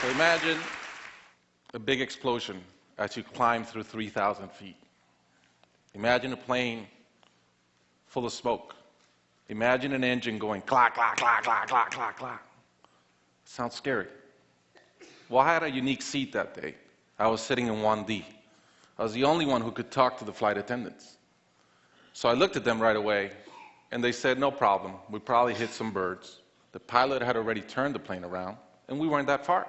So imagine a big explosion as you climb through 3,000 feet. Imagine a plane full of smoke. Imagine an engine going clack, clack, clack, clack, clack, clack, clack. Sounds scary. Well, I had a unique seat that day. I was sitting in 1D. I was the only one who could talk to the flight attendants. So I looked at them right away, and they said, no problem. We probably hit some birds. The pilot had already turned the plane around, and we weren't that far.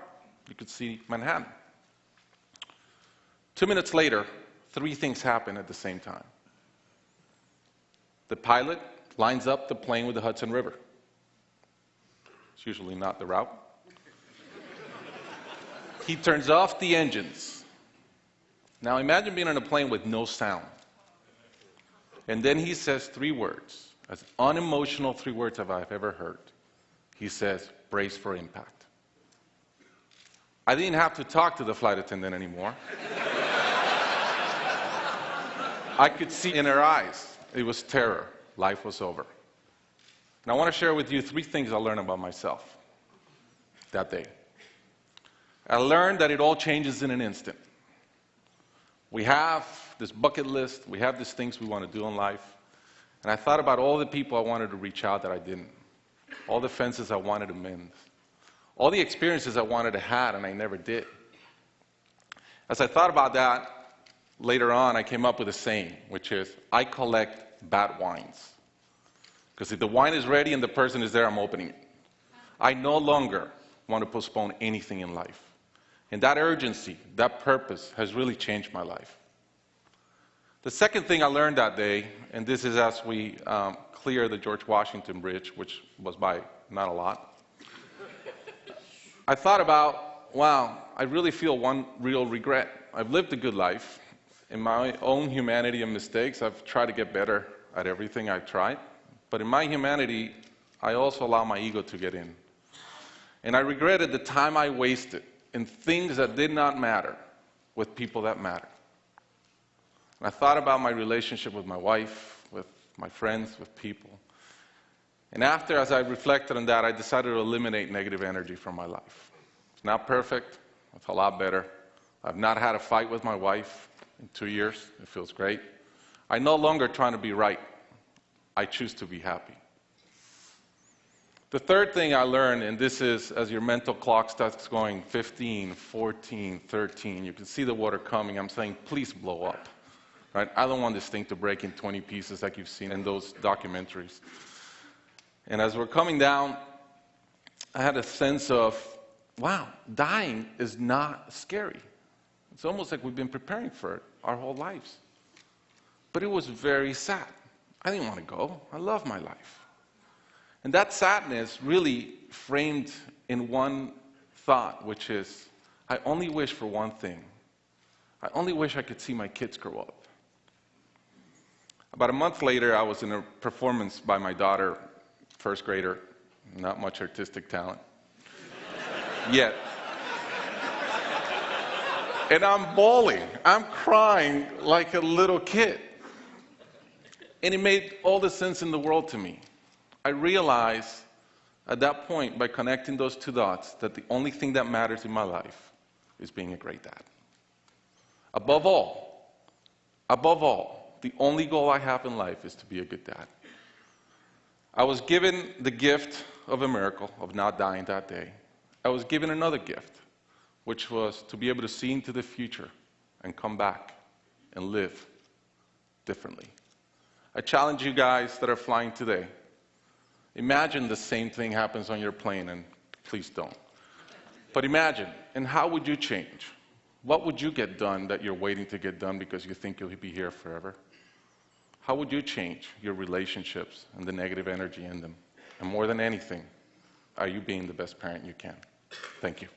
You could see Manhattan. 2 minutes later, 3 things happen at the same time. The pilot lines up the plane with the Hudson River. It's usually not the route. He turns off the engines. Now imagine being on a plane with no sound. And then he says 3 words, as unemotional 3 words as I've ever heard. He says, brace for impact. I didn't have to talk to the flight attendant anymore. I could see in her eyes, it was terror. Life was over. And I want to share with you 3 things I learned about myself that day. I learned that it all changes in an instant. We have this bucket list, we have these things we want to do in life, and I thought about all the people I wanted to reach out that I didn't, all the fences I wanted to mend, all the experiences I wanted to have and I never did. As I thought about that, later on I came up with a saying, which is, I collect bad wines. Because if the wine is ready and the person is there, I'm opening it. I no longer want to postpone anything in life. And that urgency, that purpose has really changed my life. The second thing I learned that day, and this is as we clear the George Washington Bridge, which was by not a lot, I thought about, wow, I really feel one real regret. I've lived a good life. In my own humanity and mistakes, I've tried to get better at everything I've tried. But in my humanity, I also allow my ego to get in. And I regretted the time I wasted in things that did not matter with people that matter. And I thought about my relationship with my wife, with my friends, with people. And after, as I reflected on that, I decided to eliminate negative energy from my life. It's not perfect. It's a lot better. I've not had a fight with my wife in 2 years. It feels great. I'm no longer trying to be right. I choose to be happy. The third thing I learned, and this is as your mental clock starts going 15, 14, 13, you can see the water coming. I'm saying, please blow up. Right? I don't want this thing to break in 20 pieces like you've seen in those documentaries. And as we're coming down, I had a sense of, wow, dying is not scary. It's almost like we've been preparing for it our whole lives. But it was very sad. I didn't want to go. I love my life. And that sadness really framed in one thought, which is, I only wish for one thing. I only wish I could see my kids grow up. About a month later, I was in a performance by my daughter, first grader, not much artistic talent, yet. And I'm bawling, I'm crying like a little kid. And it made all the sense in the world to me. I realized at that point, by connecting those 2 dots, that the only thing that matters in my life is being a great dad. Above all, the only goal I have in life is to be a good dad. I was given the gift of a miracle, of not dying that day. I was given another gift, which was to be able to see into the future and come back and live differently. I challenge you guys that are flying today. Imagine the same thing happens on your plane, and please don't. But imagine, and how would you change? What would you get done that you're waiting to get done because you think you'll be here forever? How would you change your relationships and the negative energy in them? And more than anything, are you being the best parent you can? Thank you.